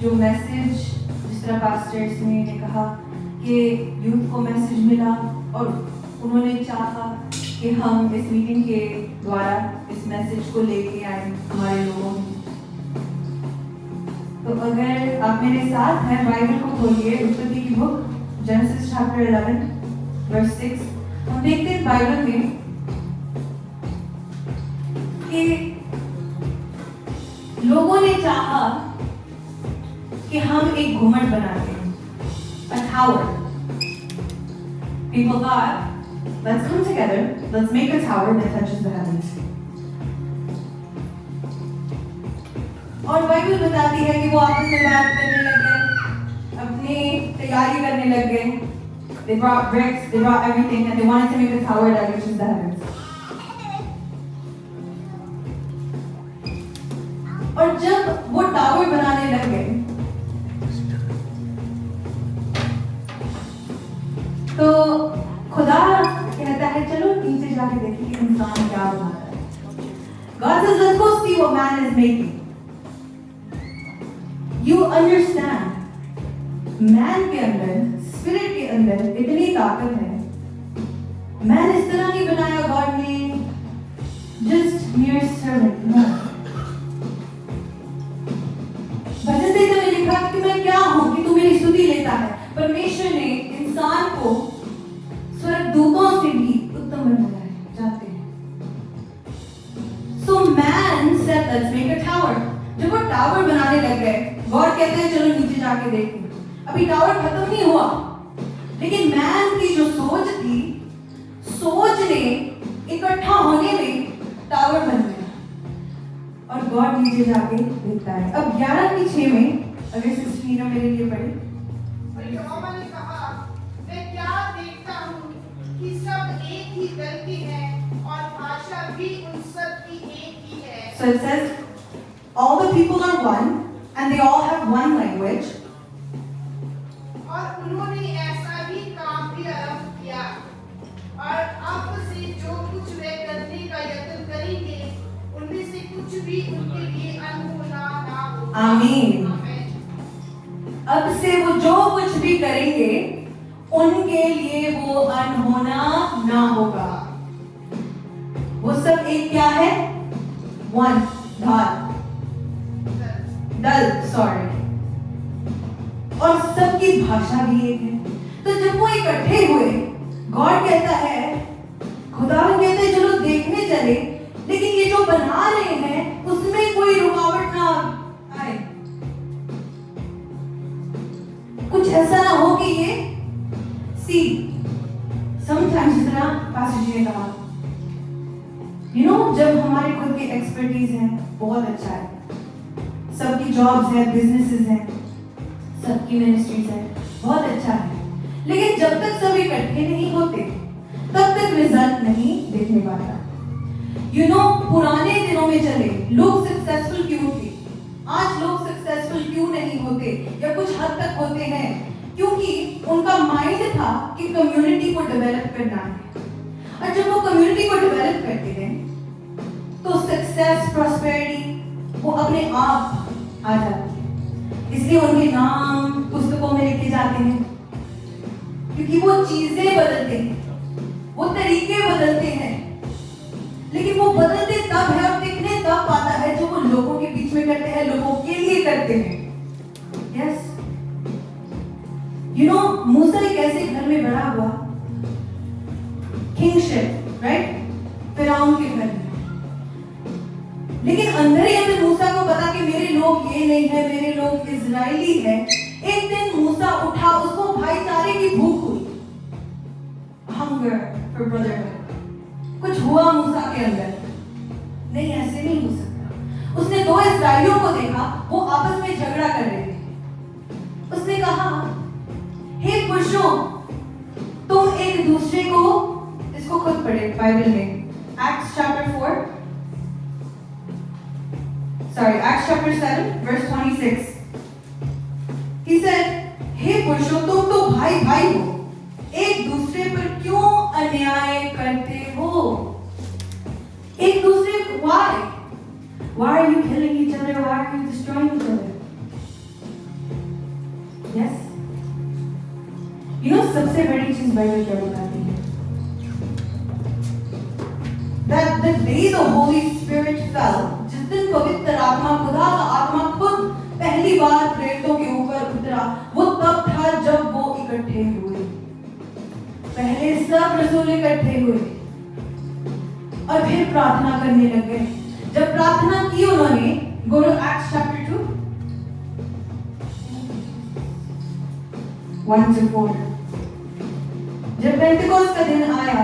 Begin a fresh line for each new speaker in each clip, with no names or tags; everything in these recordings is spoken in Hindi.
जो मैसेज जिस तरह पास्टर्स ने कहा कि यूथ को मैसेज मिला और उन्होंने चाहा कि हम इस मीटिंग के द्वारा इस मैसेज को लेके आए हमारे लोगों में। तो अगर आप मेरे साथ हैं बाइबल को खोलिए, उत्पत्ति की बुक जेनेसिस चैप्टर 11 वर्स 6। हम देखते हैं बाइबल में कि लोगों ने चाहा कि हम एक घुमट बनाते हैं, a tower. People thought, let's come together, let's make a tower that touches the heavens. और बाइबल बताती है कि वो आपस में बात करने लगे, अपनी तैयारी करने लग गए। They brought bricks, they brought everything, and they wanted to make a tower that reaches the heavens. और जब वो टावर बनाने लग गए तो खुदा कहता है चलो नीचे जाके देखिए कि इंसान क्या बना रहा है। God says let's go see what man is making. You understand, man के अंदर, स्पिरिट के अंदर इतनी ताकत है। मैन इस तरह नहीं बनाया गॉड ने, just mere servant, no. भजन संहिता में लिखा कि मैं क्या हूं कि तू मेरी स्तुति लेता है। परमेश्वर ने इंसान को स्वर्गदूतों से भी उत्तम बनाया है, जानते हैं। So man said let's make a tower. जब वो टावर बनाने लग गए, गॉड कहते हैं चलो नीचे जाके देखो। अभी टावर खत्म नहीं हुआ, लेकिन मैन की जो सोच थी, सोच ने इकट्ठा होने में टावर बन गया और गॉड नीचे जाके देखता है। अब 11:6 में अगर सिस्टर मेरे लिए पढ़े।
और यहोवा ने कहा, मैं क्या देखता हूँ कि सब एक ही दल के हैं और भाषा भी उन सब की एक ही है।
So it says all the people are one and they all have one language.
और उन्होंने ऐसा ही काम भी आरंभ किया और अब से जो कुछ वे करने का यत्न करेंगे उनमें से कुछ भी उनके लिए अनहोना ना हो।
आमीन। अब से वो जो कुछ भी करेंगे उनके लिए वो अनहोना ना होगा। वो सब एक क्या है? वन, दल, सॉरी। और सबकी भाषा भी एक है। तो जब वो इकट्ठे हुए, गॉड कहता है, खुदा कहते हैं चलो देखने चले, लेकिन ये जो बना रहे हैं उसमें कोई रुकावट ना आए, कुछ ऐसा ना हो कि ये सी समटाइम्स जिस तरह पास्टर जी ने कहा, जब हमारे खुद के एक्सपर्टीज हैं बहुत अच्छा है, सबकी जॉब्स है, बिजनेसेस हैं, सबकी मिनिस्ट्रीज है, बहुत अच्छा है, लेकिन जब तक सब इकट्ठे नहीं होते तब तक रिजल्ट नहीं देखने पाता। पुराने दिनों में चले लोग सक्सेसफुल क्यों थे? आज लोग सक्सेसफुल क्यों नहीं होते या कुछ हद तक होते हैं? क्योंकि उनका माइंड था कि कम्युनिटी को डेवलप करना है, और जब वो कम्युनिटी को डेवलप करते हैं तो सक्सेस, प्रॉस्पेरिटी वो अपने आप आ जाती है। इसलिए उनके नाम पुस्तकों में लिखे जाते हैं, क्योंकि वो चीजें बदलते हैं, वो तरीके बदलते हैं, लेकिन वो बदलते तब है और दिखने तब पाता है जो वो लोगों के बीच में करते हैं, लोगों के लिए करते हैं। यस, मूसा एक ऐसे घर में बड़ा हुआ, किंगशिप, राइट, फिरौन के घर में, लेकिन अंदर ही अंदर मूसा को पता कि मेरे लोग ये नहीं है, मेरे लोग इजरायली है। एक दिन मूसा उठा, उसको भाईचारे की भूख हुई, हंगर फॉर ब्रदरहुड, कुछ हुआ मूसा के अंदर, नहीं ऐसे नहीं हो सकता। उसने दो इस्राएलियों को देखा, वो आपस में झगड़ा कर रहे थे। उसने कहा, हे पुरुषों, तुम एक दूसरे को, इसको खुद पढ़े बाइबल में, Acts chapter 7 verse 26. He said, हे पुरुषों, तुम तो भाई भाई हो, एक दूसरे पर क्यों अन्याय करते हो? एक दूसरे why are you killing each other? Why are you destroying each other? Yes, you know सबसे बड़ी चीज बाइबल क्या बताती है? That the day the Holy Spirit fell, जिस दिन पवित्र आत्मा, खुदा का आत्मा खुद पहली बार प्रेरितों के ऊपर उतरा, वो तब था जब वो इकट्ठे हुए। पहले सब रसूल इकट्ठे हुए और फिर प्रार्थना करने लग गए। जब प्रार्थना की उन्होंने, go to Acts chapter 2, 1-4। जब पेंटिकोस्ट का दिन आया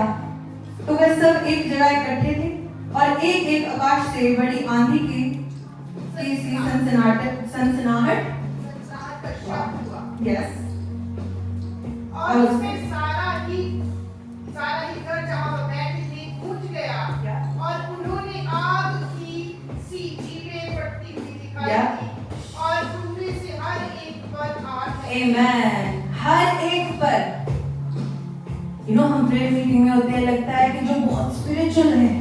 तो वे सब एक जगह इकट्ठे थे और एक एक आकाश से बड़ी आंधी की सी सनसनाहट
का शब्द हुआ।
यस,
और उसमें सारा ही घर जहाँ वो बैठे थे गूंज गया और उन्होंने आग की सी जीवें बढ़ती हुई दिखाई दी और उनमें से हर एक पर आग है।
आमेन। हर एक पर, यू नो हम प्रेयर मीटिंग में होते हैं, लगता है कि जो बहुत स्पिरिचुअल है,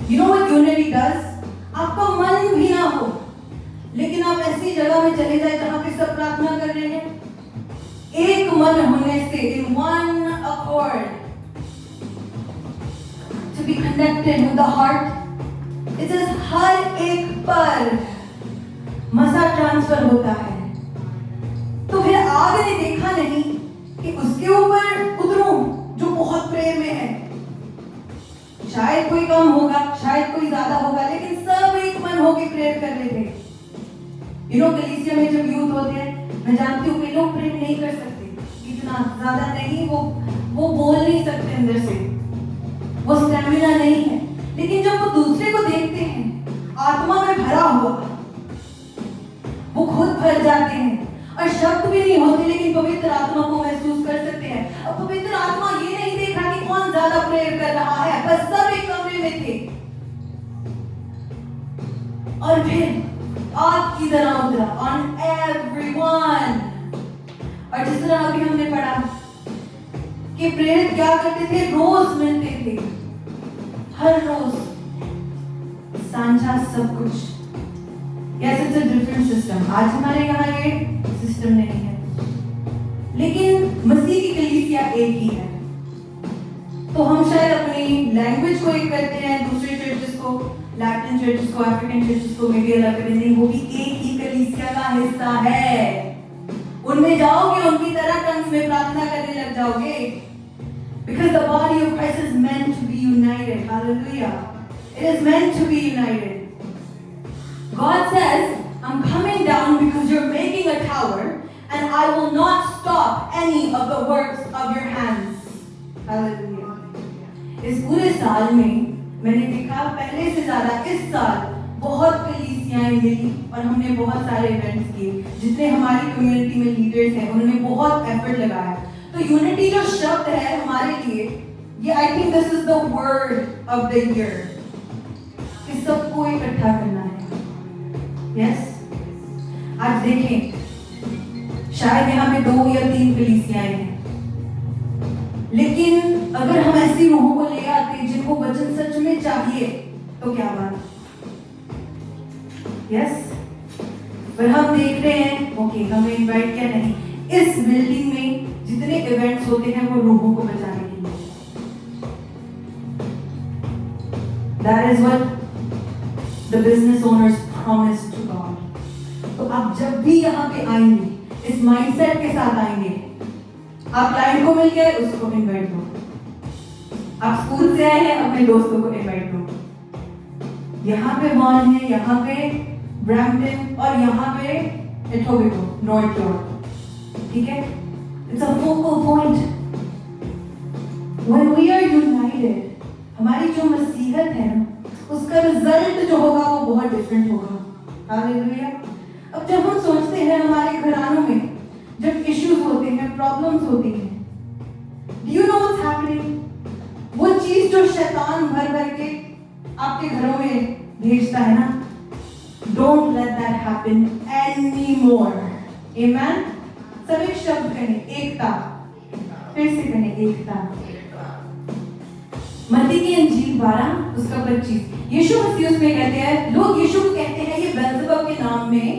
you know what unity does, आपका मन भी ना हो लेकिन आप ऐसी जगह में चले जाए जहां पे सब प्रार्थना कर रहे हैं, एक मन होने से, in one accord, to be connected with the heart. It is हर एक पर मसा ट्रांसफर होता है। तो फिर आग ने देखा नहीं कि उसके ऊपर उतरूं जो बहुत प्रेयर में है, शायद कोई कम होगा, शायद कोई ज्यादा होगा, लेकिन सब एक मन होकर प्रेयर कर रहे थे। यू नो कलीसिया में जब यूथ होते हैं, मैं जानती हूँ कि लोग प्रेयर नहीं कर सकते, इतना ज्यादा नहीं, वो बोल नहीं सकते अंदर से, वो स्टैमिना नहीं है, लेकिन जब वो दूसरे को देखते हैं आत्मा में भरा हुआ, वो खुद भर जाते हैं और शब्द भी नहीं होते लेकिन पवित्र आत्मा को महसूस कर सकते हैं। अब पवित्र आत्मा ये नहीं देख रहा कि कौन ज्यादा प्रेयर कर रहा है, बस सब एक कमरे में थे और फिर आग की तरह उतरा ऑन एवरीवन। और जिस तरह अभी हमने पढ़ा कि प्रेरित क्या करते थे, रोज मिलते थे, हर रोज साझा सब कुछ। Yes, it's a different system. आज हमारे यहाँ ये सिस्टम नहीं है, लेकिन मसीह की कलीसिया एक ही है। तो हम शायद अपनी लैंग्वेज को एक करते हैं, दूसरे चर्चेस को, लैटिन चर्चेस को, अफ्रीकन चर्चेस को मे भी अलग करते हैं, वो भी एक ही कलीसिया का हिस्सा है। उनमें जाओगे, उनकी तरह टंग्स में प्रार्थना करने लग जाओगे, because the body of Christ is meant to be united. Hallelujah. It is meant to be united. God says, I'm coming down because you're making a tower and I will not stop any of the works of your hands. Hallelujah. इस पूरे साल में मैंने देखा पहले से ज्यादा इस साल बहुत कलीसियाएं मिली और हमने बहुत सारे इवेंट्स किए। जितने हमारी कम्युनिटी में लीडर्स हैं उन्होंने बहुत एफर्ट लगाया। तो यूनिटी जो शब्द है हमारे लिए, ये I think this is the word of the year, कि सबको इकट्ठा करना है। यस, आज देखें शायद यहाँ पे 2 या 3 कलीसियाएं हैं, लेकिन अगर हम ऐसी रूहों को ले आते जिनको वचन सच में चाहिए तो क्या बात। यस, पर हम देख रहे हैं ओके हमें इनवाइट किया नहीं। इस बिल्डिंग में जितने इवेंट्स होते हैं वो रूहों को बचाने के लिए। That is what the business owners promised to God. तो आप जब भी यहाँ पे आएंगे इस माइंडसेट के साथ आएंगे, आप क्लाइंट को मिल गए उसको इनवाइट दो, आप स्कूल से आए हैं अपने दोस्तों को इनवाइट दो। यहाँ पे मॉल है, यहाँ पे ब्रैम्पटन और यहाँ पे एटोबिको नॉर्थ यॉर्क, ठीक है? It's a focal point. When we are united, हमारी जो मसीहत है उसका रिजल्ट जो होगा वो बहुत डिफरेंट होगा। हालेलुया। अब जब हम सोचते हैं हमारे घरानों में जब इश्यूज होते हैं, प्रॉब्लम्स होती हैं, do you know what's happening? वो चीज जो शैतान भर भर के आपके घरों में भेजता है ना, don't let that happen anymore. Amen? सब एक शब्द कहें, एकता। फिर से कहें, एकता। मत्ती की इंजील 12 उसका 25, यीशु मसीह उसमें कहते हैं, लोग यीशु को कहते हैं ये बेल्ज़ेबूल के नाम में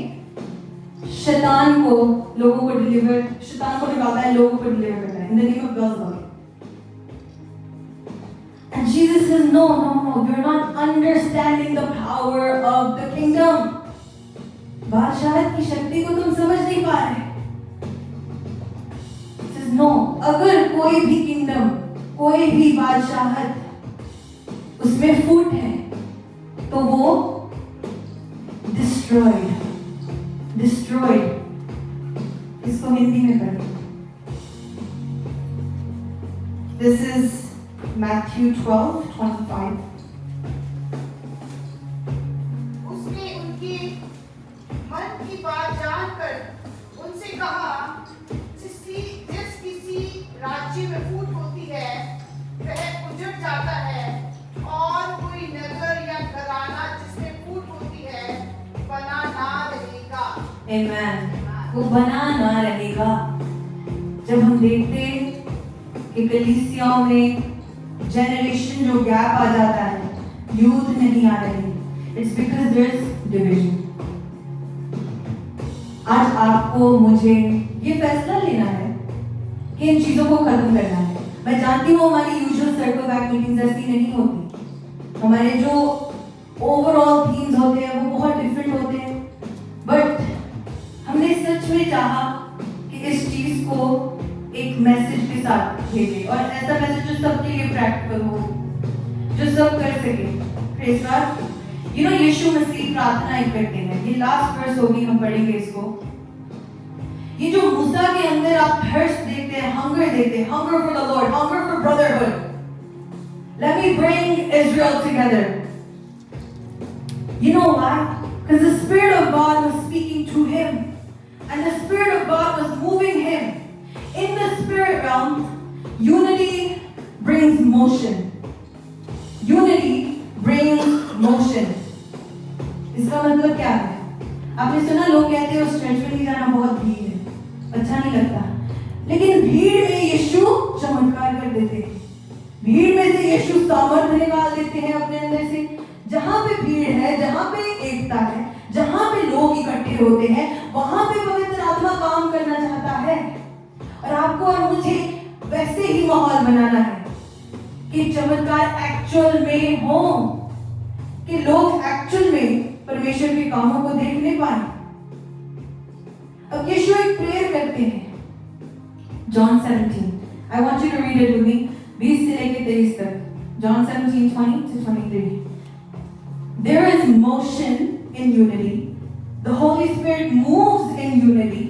शैतान को लोगों को डिलीवर, शैतान को निकालता है, लोगों को डिलीवर करता है, in the name of God's. And Jesus says, no, you're not understanding the power of the kingdom. बादशाहत की शक्ति को तुम समझ नहीं पा रहे. He says, no, अगर कोई भी किंगडम, कोई भी बादशाहत उसमें फूट है, तो वो destroyed. इसको हिंदी में पढ़ो. This is Matthew 12:25.
उसने उनके मन की बात जानकर उनसे कहा, जिस किसी राज्य में फूट होती है वह उजड़ जाता है, और कोई नगर या घराना जिसमें फूट होती है बना ना रहेगा.
Amen. वो बना ना रहेगा. जब हम देखते कि कलीसियाओं में जनरेशन जो गैप आ जाता है, यूथ नहीं आ रही, it's because there is division. आज आपको मुझे ये फैसला लेना है कि इन चीजों को खत्म करना है. मैं जानती हूँ हमारी यूजुअल सर्कल बैक मीटिंग्स ऐसी नहीं होती, हमारे जो ओवरऑल थीम्स होते हैं वो बहुत डिफरेंट होते हैं, बट हमने सच में चाहा कि इस चीज को एक मैसेज के साथ भेजे, और ऐसा मैसेज जो सबके लिए प्रैक्टिकल हो, जो सब कर सके. Praise God. यू नो यीशु मसीह प्रार्थना एक करते हैं, ये लास्ट वर्स होगी, हम पढ़ेंगे इसको. ये जो मूसा के अंदर आप थर्स्ट देखते हैं, हंगर देखते हैं, hunger for the Lord, hunger for brotherhood. Let me bring Israel together. You know why? Because the Spirit of God was speaking to him, and the Spirit of God was moving him. In the spirit realm, unity brings motion. Unity brings motion. इसका मतलब क्या है? आपने सुना लोग कहते हैं उस चर्च में नहीं जाना, बहुत भीड़ है, अच्छा नहीं लगता. लेकिन भीड़ में यीशु चमत्कार कर देते हैं. भीड़ में से यीशु सामर्थ्य निकाल देते हैं अपने अंदर से. जहां पे भीड़ है, जहां पे एकता है, जहां पे लोग इकट्ठे होते हैं, वहां पे पवित्र आत्मा काम करना चाहता है. और आपको और मुझे वैसे ही माहौल बनाना है कि चमत्कार एक्चुअल में हो, कि लोग एक्चुअल में परमेश्वर के कामों को देखने पाए. अब यीशु एक प्रेयर करते हैं. John 17. I want you to read it with me. 20 से लेकर 23 तक. John 17:20 to 23. There is motion in unity. The Holy Spirit moves in unity.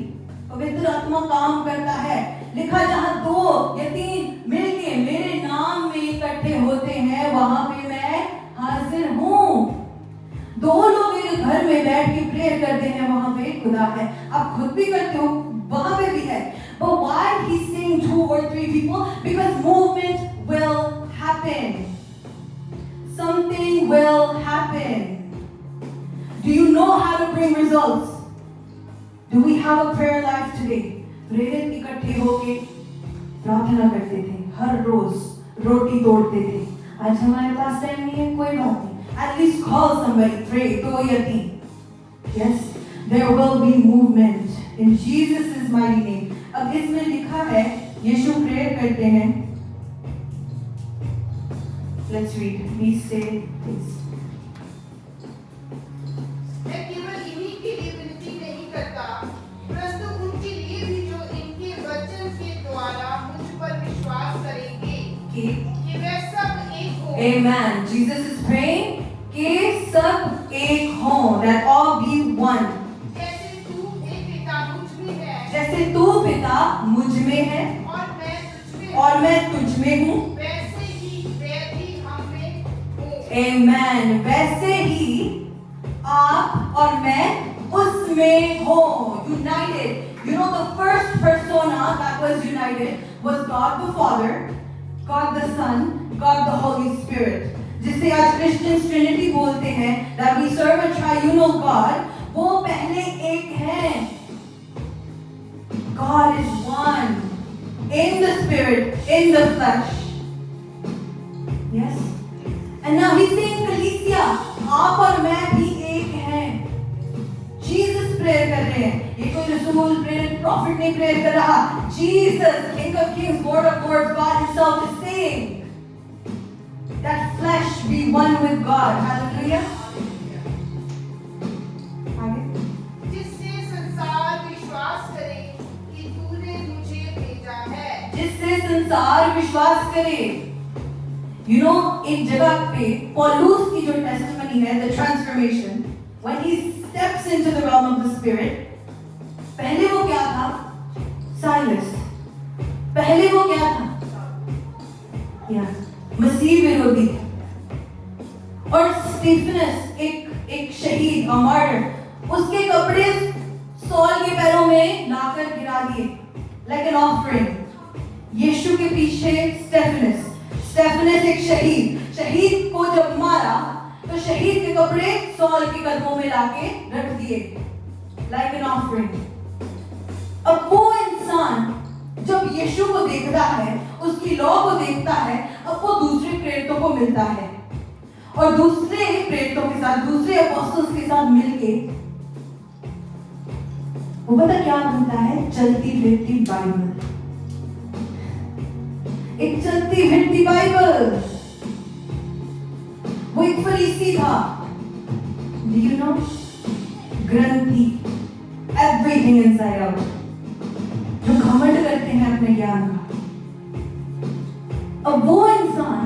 पवित्र आत्मा काम करता है. लिखा जहां 2 या 3 मिलके मेरे नाम में इकट्ठे होते हैं, वहां पे मैं हाजिर हूं. 2 लोग एक घर में बैठ के प्रेयर करते हैं, वहां पे खुदा है. आप खुद भी करते हो, वहां पे भी है. But why he's saying 2 or 3 people? Because movement will happen. Something will happen. Do you know how to bring results? Do we have a prayer life today? प्रेरित इकट्ठे होके प्रार्थना करते थे, हर रोज रोटी तोड़ते थे. आज हमारे पास टाइम नहीं है, कोई बात नहीं. At least call somebody, pray, 2 या 3. Yes, there will be movement in Jesus' mighty name. अब इसमें लिखा है, यीशु प्रेयर करते हैं. Let's read. We say this.
मैं केवल इन्हीं के लिए विनती नहीं करता, परंतु उनके लिए भी जो इनके वचन के द्वारा मुझ पर विश्वास करेंगे, कि वे सब एक हों.
Amen. Jesus is praying कि सब एक हों, that all be one.
जैसे तू हे पिता मुझ में है,
जैसे तू पिता मुझ में है और मैं तुझ में हूँ,
वैसे ही वे भी हम में हों.
Amen. वैसे ही आप और मैं उसमें हो. United. You know the first persona that was united was God the Father, God the Son, God the Holy Spirit. जिसे आज Christians Trinity बोलते हैं, that we serve a triunal God. वो पहले एक हैं. God is one in the spirit, in the flesh. Yes. And now he's saying, Kalesia, आप और मैं भी एक हैं. Jesus प्रेयर कर रहे हैं. ये कोई रसूल, प्रेरित प्रॉफिट नहीं प्रेरित कर रहा। Jesus, King of kings, Lord of lords, God himself is saying that flesh be one with God. Hallelujah. आगे।
जिससे संसार विश्वास करे कि तूने मुझे भेजा है।
जिससे संसार विश्वास करे। You know, एक जगह पे पौलुस की जो टेस्टिमनी है, the transformation, when he steps into the realm of the spirit, पहले वो क्या था? साइलस। पहले वो क्या था? मसीह विरोधी। और स्टीफनस, एक शहीद, मार्टर, उसके कपड़े सॉल के पैरों में लाकर गिरा दिए, like an offering। यीशु के पीछे स्टेफनस एक शहीद को जब मारा तो शहीद के कपड़े सॉल के कदमों में लाके रख दिए, like an offering। अब वो इंसान जब यीशु को देखता है, उसकी लॉ को देखता है, अब वो दूसरे प्रेरितों को मिलता है और दूसरे प्रेरितों के साथ, दूसरे अपोस्टल्स के साथ मिलके वो पता क्या बनता है? चलती फिरती बाइबल। एक चलती फिरती बाइबल। वो एक फरीसी था। Do you know? Granthi, everything inside out, जो घमंड करते हैं अपने ज्ञान का। अब वो इंसान,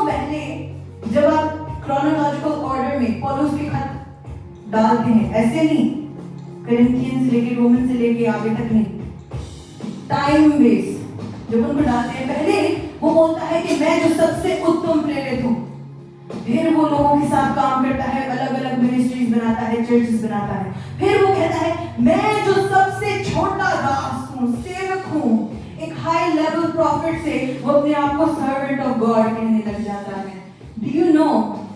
पहले जब आप क्रोनोलॉजिकल ऑर्डर में पौलुस के खत डालते हैं, ऐसे नहीं, कोरिंथियंस से लेके रोमन से लेके आगे तक नहीं, टाइम बेस जब उनको डालते हैं, पहले वो बोलता है कि मैं जो सबसे उत्तम प्रेरित हूँ, फिर वो लोगों के साथ काम करता है, अलग अलग मिनिस्ट्रीज बनाता है, चर्चेस बनाता है, फिर वो कहता है मैं जो सबसे छोटा दास हूँ, सेवक हूँ। एक हाई लेवल प्रॉफिट से वो अपने आप को सर्वेंट ऑफ गॉड कहने लग जाता है। Do you know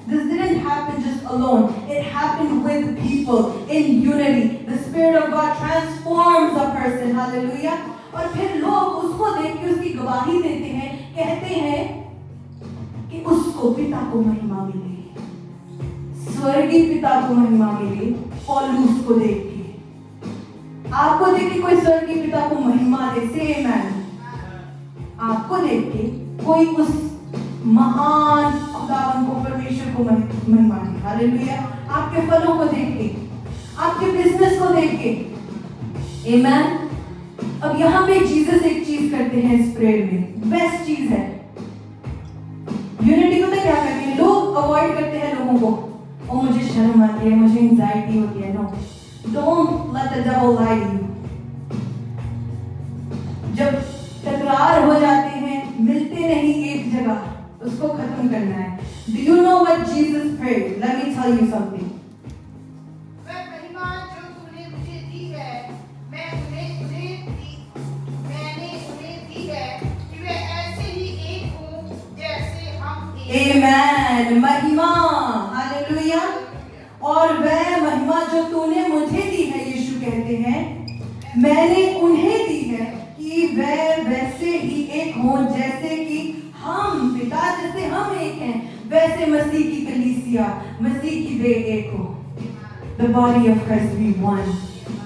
this didn't happen just alone? It happened with people in unity. The Spirit of God transforms a person. Hallelujah. और फिर लोग उसको देख के उसकी गवाही देते हैं, कहते हैं कि उसको पिता को महिमा मिले, स्वर्गीय पिता को महिमा मिले। पौलुस को देख के, आपको देख के कोई स्वर्गीय पिता को महिमा दे, से आमेन। आपको देख के कोई उस महान खुदावन को, परमेश्वर को महिमा दे। हालेलुया। आपके फलों को देख के, आपके बिजनेस को देख के, आमेन। अब यहाँ पे जीसस एक चीज करते हैं इस प्रेयर में, बेस्ट चीज है। यूनिटी को तो क्या करते हैं लोग? अवॉइड करते हैं लोगों को, ओ मुझे शर्म आती है, मुझे एंजाइटी होती है। No, don't let the devil lie you. जब तकरार हो जाते हैं, मिलते नहीं एक जगह, उसको खत्म करना है। Do you know what Jesus prayed? Let me tell you something.
वह महिमा जो तूने मुझे दी है, मैंने उन्हें दी है कि वे ऐसे ही एक हों जैसे हम एक।
Amen. महिमा, हालेलुया। और वह महिमा जो तूने मुझे दी है, यीशु कहते हैं, मैंने उन्हें दी है कि वह वैसे ही एक हों जैसे कि हम, पिता जैसे हम एक हैं, वैसे मसीह की कलीसिया, मसीह की देह एक हो। The body of Christ be one.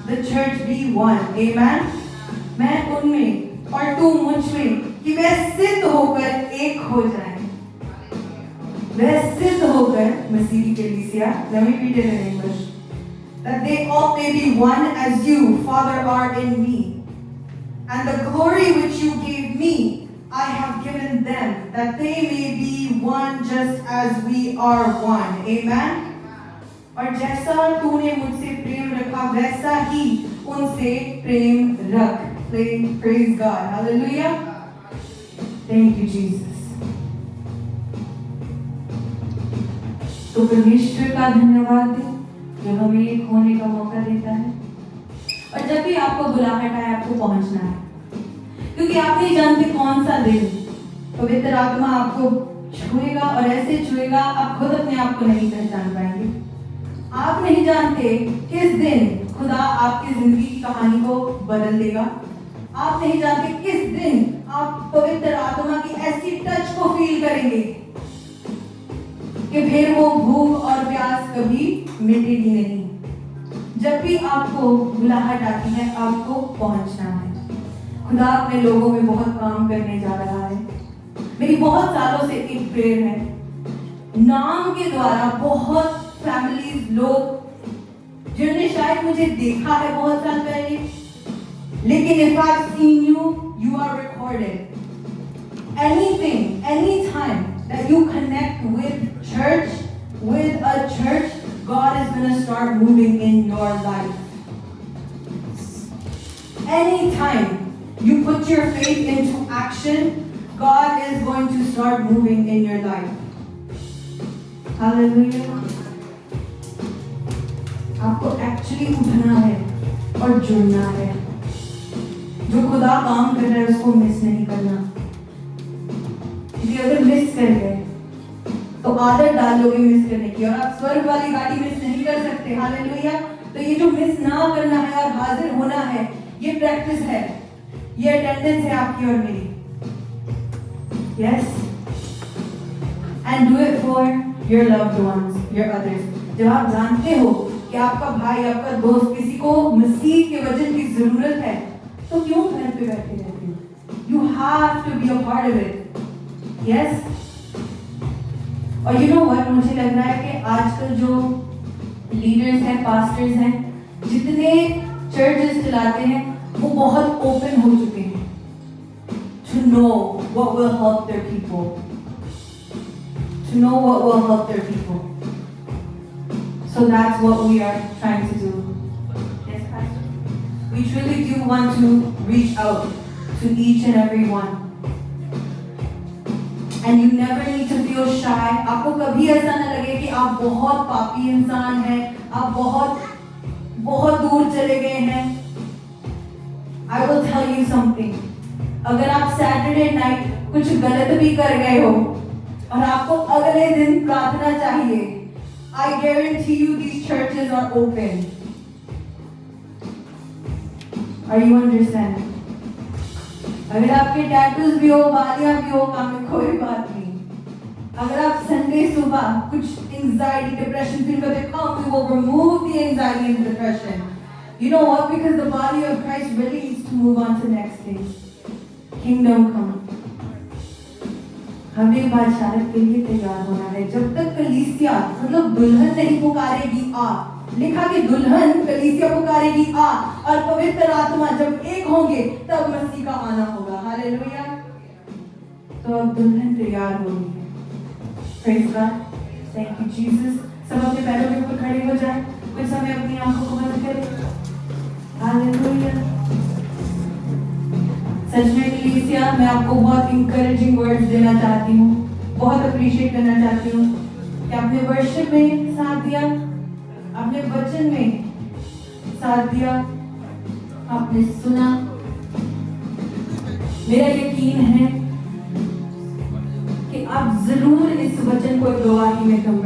The church be one. Amen. मैं उनमें और तू मुझ में, कि वह सिद्ध होकर एक हो जाए। वह सिद्ध होकर मसीह की कलीसिया, let me read it in English. That they all may be one as you, Father, are in me. And the glory which you gave me, I have given them, that they may be one just as we are one. Amen. और जैसा तूने मुझसे प्रेम रखा, वैसा ही उनसे प्रेम रख। Praise God. Hallelujah. Thank you, Jesus. तो परमेश्वर का धन्यवाद दें जो हमें एक होने का मौका देता है। और जब भी आपको बुलाहट आए, आपको पहुंचना है, क्योंकि आप नहीं जानते कौन सा दिन पवित्र आत्मा आपको छुएगा, और ऐसे छुएगा आप खुद अपने आप को नहीं पहचान पाएंगे। आप नहीं जानते किस दिन खुदा आपकी जिंदगी की कहानी को बदल देगा। आप नहीं जानते किस दिन आप पवित्र आत्मा की ऐसी टच को फील करेंगे कि फिर वो भूख और प्यास कभी मिटेगी नहीं। जब भी आपको बुलाहट आती है आपको पहुंचना है। खुदा अपने लोगों में बहुत काम करने जा रहा है। मेरी बहुत सालों से एक प्रेयर है, नाम के द्वारा बहुत फैमिलीज, लोग जिन्होंने शायद मुझे देखा है बहुत साल पहले, लेकिन if I've seen you, you are recorded. Anything, anytime that you connect with church, with a church, God is going to start moving in your life. Anytime you put your faith into action, God is going to start moving in your life. Hallelujah. आपको एक्चुअली उठना है और जुड़ना है। जो खुदा काम कर रहा है उसको मिस नहीं करना, क्योंकि अगर मिस कर गए तो आदत डाल लोगे मिस करने की, और आप स्वर्ग वाली गाड़ी मिस नहीं कर सकते। हालेलुया। तो ये जो मिस ना करना है और हाजिर होना है, ये प्रैक्टिस है, ये अटेंडेंस है आपकी और मेरी। Yes, and do it for your loved ones, your others. जब आप जानते हो कि आपका भाई, आपका दोस्त, किसी को मसीह के वजन की जरूरत है, तो क्यों घर पे बैठे रहते हो? You have to be a part of it. Yes. और यू नो व्हाट, मुझे लग रहा है कि आजकल जो लीडर्स हैं, पास्टर्स हैं, जितने चर्चेस चलाते हैं, वो बहुत ओपन हो चुके हैं to know what will help their people, to know what will help their people. So that's what we are trying to do. Yes, Pastor? We truly do want to reach out to each and every one. And you never need to feel shy. आपको कभी ऐसा ना लगे कि आप बहुत पापी इंसान हैं, आप बहुत दूर चले गए हैं। I will tell you something. अगर आप सैटरडे नाइट कुछ गलत भी कर गए हो और आपको अगले दिन प्रार्थना चाहिए, I guarantee you these churches are open. Are you understanding? अगर आपके टैटूज भी हो, बालियां भी हो, काम में कोई बात नहीं। अगर आप संडे सुबह कुछ एंजाइटी, डिप्रेशन फील करते, come, we will remove the anxiety and depression. You know what? Because the body of Christ really needs to move on to next things. Kingdom come. हमें बादशाहत के लिए तैयार होना है। जब तक कलीसिया, मतलब दुल्हन नहीं पुकारेगी आ, लिखा कि दुल्हन कलीसिया पुकारेगी आ, और पवित्र आत्मा जब एक होंगे तब मसीह का आना होगा। हालेलुया। तो अब दुल्हन तैयार हो रही है। Praise God. Thank you Jesus. सब अपने पैरों के ऊपर खड़े हो जाएं, कुछ समय अपनी आंखों को बंद करें। हालेलुया। सच में कलीसिया, मैं आपको बहुत इंकरेजिंग वर्ड्स देना चाहती हूँ, बहुत अप्रिशिएट करना चाहती हूँ कि आपने वर्शिप में साथ दिया, आपने वचन में साथ दिया, आपने सुना। मेरा यकीन है कि आप जरूर इस वचन को गवाही में कम